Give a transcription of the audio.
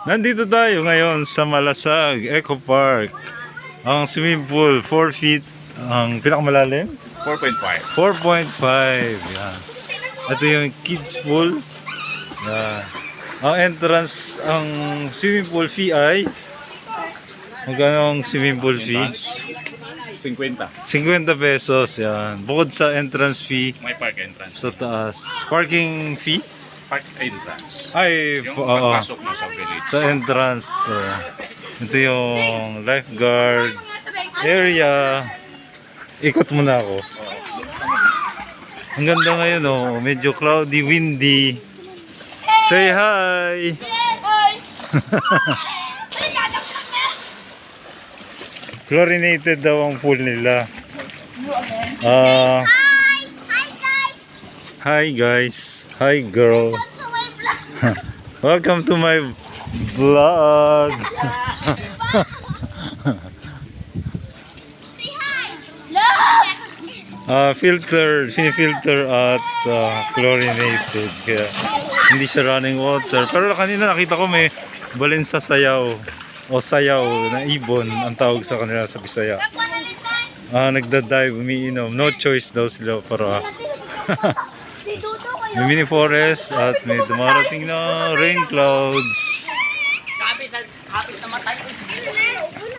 Nandito tayo ngayon sa Malasag Eco Park. Ang swimming pool, 4 feet. Ang pinakamalalim? 4.5. 4.5. Yan. Ito yung kids pool. Yan. Ang entrance, ang swimming pool fee ay magkano ang swimming pool fee? 50. 50 pesos. Yan. Bukod sa entrance fee May park entrance. sa taas. Parking fee? Park entrance. Ay, Yung oo. pagpasok mo sa village. Sa entrance. Ito yung lifeguard area. Ikot muna ako. Ang ganda ngayon, oh. Medyo cloudy, windy. Say hi! Chlorinated daw ang pool nila. Hi guys. Hi girl. Welcome to my vlog. Filter at chlorinated. Kaya hindi siya running water. Pero kanina nakita ko may balinsa sayaw o sayaw na ibon ang tawag sa kanila sa Bisaya. Nagda-dive, umiinom. No choice daw sila para may mini forest at may dumarating na rain clouds. Sabi sa kapit na matay.